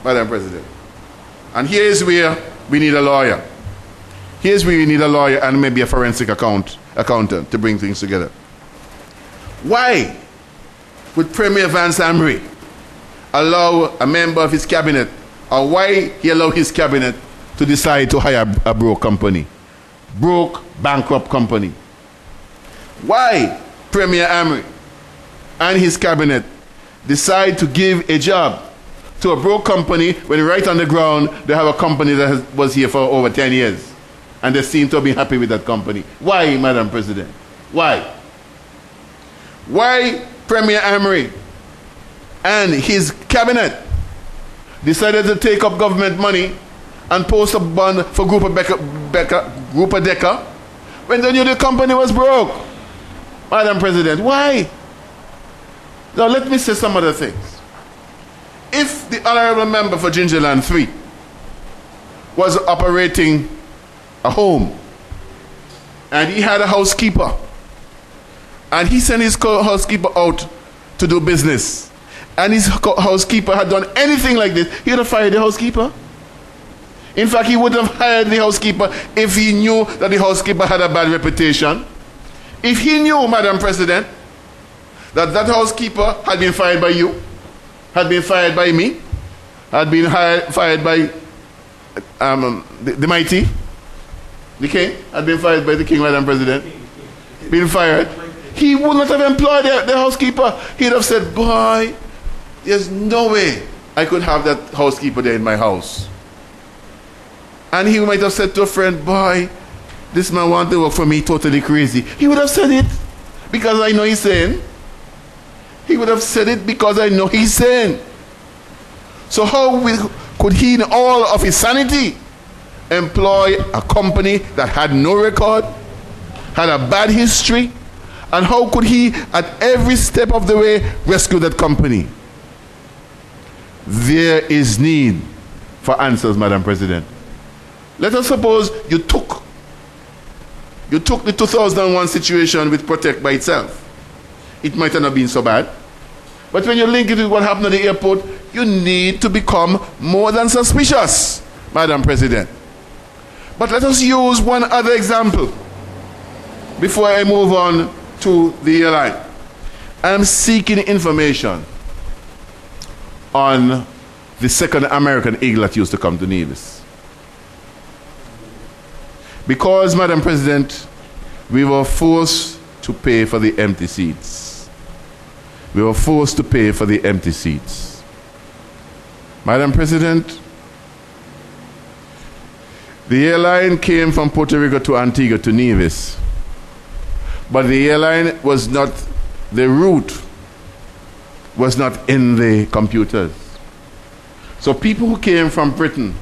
Madam President. And here's where we need a lawyer. Here's where we need a lawyer and maybe a forensic accountant to bring things together. Why would Premier Vance Amory allow a member of his cabinet, or why he allowed his cabinet to decide to hire a broke company? Broke, bankrupt company. Why Premier Amory and his cabinet decide to give a job to a broke company when right on the ground they have a company that was here for over 10 years and they seem to be happy with that company? Why, Madam President? Why? Why Premier Amory and his cabinet decided to take up government money and post a bond for Group of Decker when they knew the company was broke? Madam President, why? Now let me say some other things. If the honorable member for Gingerland 3 was operating a home and he had a housekeeper and he sent his housekeeper out to do business and his housekeeper had done anything like this, he would have fired the housekeeper. In fact, he would have hired the housekeeper if he knew that the housekeeper had a bad reputation. If he knew, Madam President, that that housekeeper had been fired by you, had been fired by me, had been fired by the mighty, the king, had been fired by the king, Madam President, been fired, he would not have employed the housekeeper. He'd have said, boy, there's no way I could have that housekeeper there in my house. And he might have said to a friend, boy, this man wants to work for me, totally crazy. He would have said it because I know he's sane. He would have said it because I know he's sane. So how could he, in all of his sanity, employ a company that had no record, had a bad history, and how could he, at every step of the way, rescue that company? There is need for answers, Madam President. Let us suppose you took the 2001 situation with Protect by itself. It might not have been so bad. But when you link it with what happened at the airport, you need to become more than suspicious, Madam President. But let us use one other example before I move on to the airline. I'm seeking information on the second American Eagle that used to come to Nevis. Because, Madam President, we were forced to pay for the empty seats. We were forced to pay for the empty seats. Madam President, the airline came from Puerto Rico to Antigua to Nevis. But the airline was not, the route was not in the computers. So people who came from Britain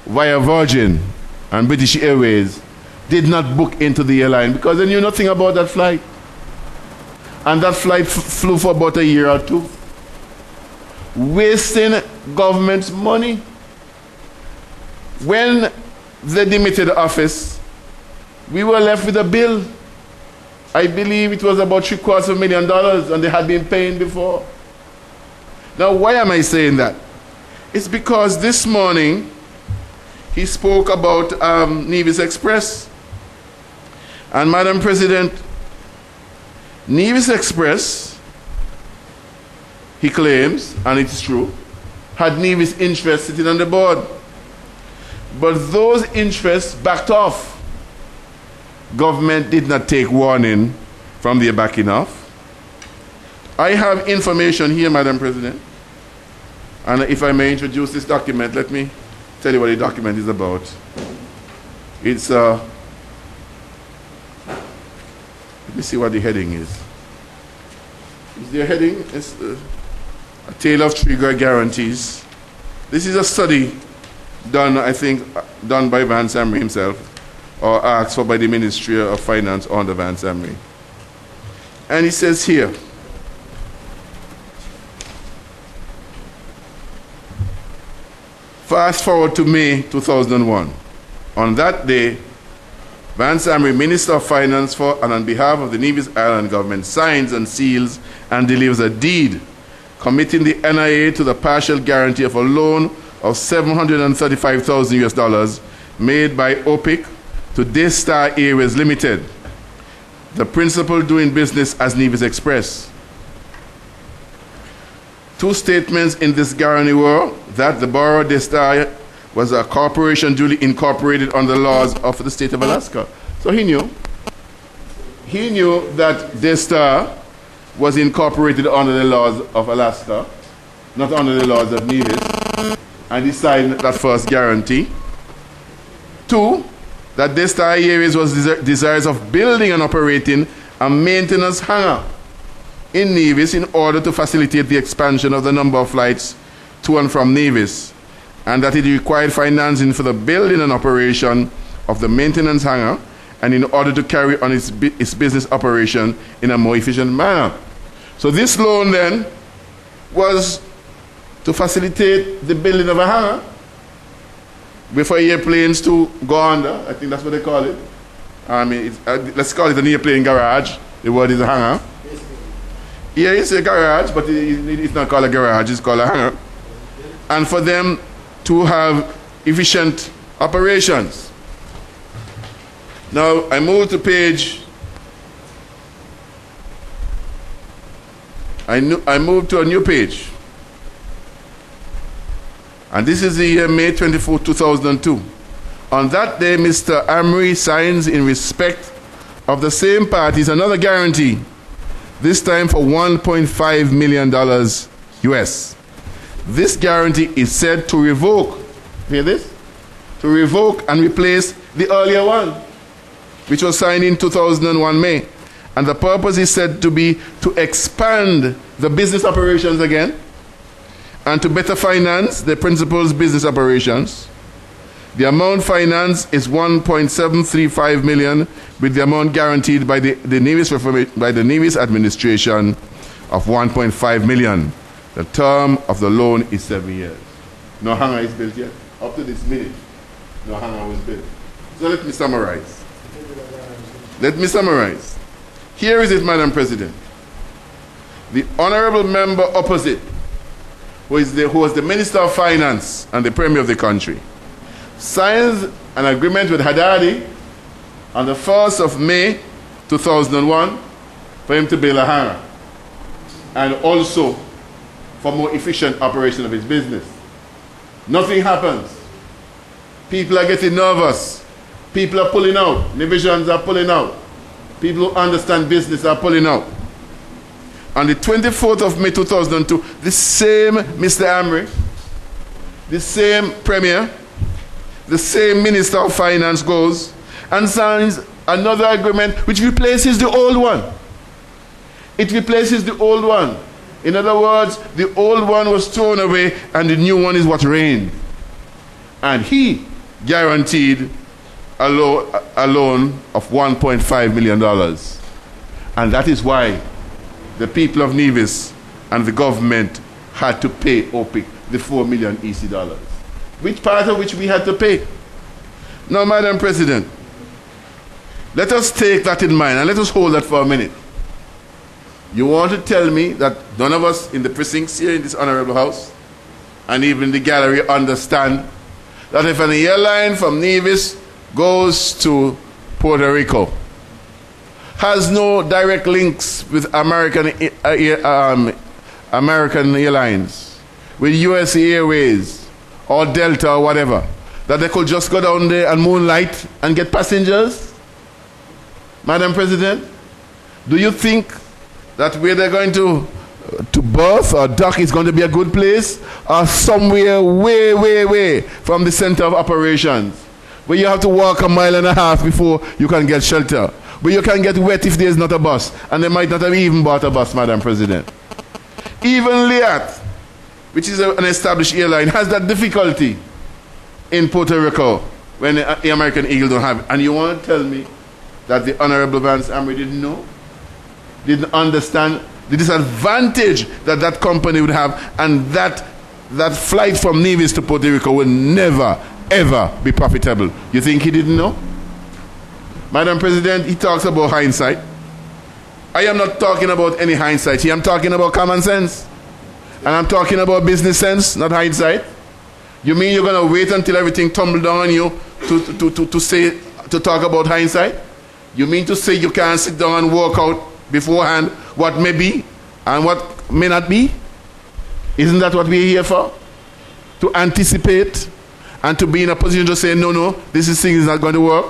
via Virgin and British Airways did not book into the airline because they knew nothing about that flight. And that flight flew for about a year or two, wasting government's money. When they demitted the office, we were left with a bill. I believe it was about $750,000, and they had been paying before. Now, why am I saying that? It's because this morning he spoke about Nevis Express. And Madam President, Nevis Express, he claims, and it's true, had Nevis interests sitting on the board. But those interests backed off. Government did not take warning from their backing off. I have information here, Madam President. And if I may introduce this document, let me tell you what the document is about. It's let me see what the heading is. Is there a heading? It's A Tale of Three Great Guarantees. This is a study done, I think, done by Vance Amory himself, or asked for by the Ministry of Finance under Vance Amory. And he says here, fast forward to May 2001. On that day, Vance Amory, Minister of Finance for and on behalf of the Nevis Island government, signs and seals and delivers a deed committing the NIA to the partial guarantee of a loan of $735,000 made by OPIC to Daystar Airways Limited, the principal doing business as Nevis Express. Two statements in this guarantee were that the Borough Daystar was a corporation duly incorporated under the laws of the state of Alaska. So he knew. He knew that Daystar was incorporated under the laws of Alaska, not under the laws of Nevis, and he signed that first guarantee. Two, that Daystar Airways was desirous of building and operating a maintenance hangar in Nevis in order to facilitate the expansion of the number of flights to and from Nevis, and that it required financing for the building and operation of the maintenance hangar and in order to carry on its business operation in a more efficient manner. So this loan then was to facilitate the building of a hangar before airplanes to go under. I think that's what they call it. I mean, let's call it an airplane garage. The word is a hangar. Yeah, it's a garage, but it's not called a garage, it's called a hangar. And for them to have efficient operations. Now, I move to page... I move to a new page. And this is the year May 24, 2002. On that day, Mr. Amory signs in respect of the same parties another guarantee, this time for $1.5 million US. This guarantee is said to revoke, hear this? To revoke and replace the earlier one, which was signed in 2001 May. And the purpose is said to be to expand the business operations again and to better finance the principal's business operations. The amount financed is $1.735 million, with the amount guaranteed by the Nevis administration of $1.5 million. The term of the loan is 7 years. No hangar is built yet. Up to this minute, no hangar was built. So let me summarize. Let me summarize. Here is it, Madam President. The honorable member opposite, who was the Minister of Finance and the Premier of the country, signs an agreement with Haddadi on the 1st of May 2001 for him to build a hangar and also for more efficient operation of his business. Nothing happens. People are getting nervous. People are pulling out. Divisions are pulling out. People who understand business are pulling out. On the 24th of May 2002, the same Mr. Amory, the same Premier, the same Minister of Finance goes and signs another agreement which replaces the old one. It replaces the old one. In other words, the old one was thrown away and the new one is what reigned. And he guaranteed a loan of $1.5 million. And that is why the people of Nevis and the government had to pay OPIC the $4 million EC dollars. Which part of which we had to pay. Now, Madam President, let us take that in mind and let us hold that for a minute. You want to tell me that none of us in the precincts here in this honorable house and even the gallery understand that if an airline from Nevis goes to Puerto Rico, has no direct links with American Airlines, with US Airways or Delta or whatever, that they could just go down there and moonlight and get passengers? Madam President, do you think that where they're going to berth or dock is going to be a good place, or somewhere way, way, way from the center of operations, where you have to walk 1.5 miles before you can get shelter, where you can get wet if there's not a bus, and they might not have even bought a bus, Madam President? Even Liat, which is an established airline, has that difficulty in Puerto Rico when the American Eagle don't have it. And you want to tell me that the Honorable Vance Amory didn't know? Didn't understand the disadvantage that that company would have, and that flight from Nevis to Puerto Rico will never, ever be profitable? You think he didn't know? Madam President, he talks about hindsight. I am not talking about any hindsight here. I'm talking about common sense. And I'm talking about business sense, not hindsight. You mean you're going to wait until everything tumbles down on you to talk about hindsight? You mean to say you can't sit down and work out beforehand what may be and what may not be? Isn't that what we're here for? To anticipate and to be in a position to say, no, this thing is not going to work.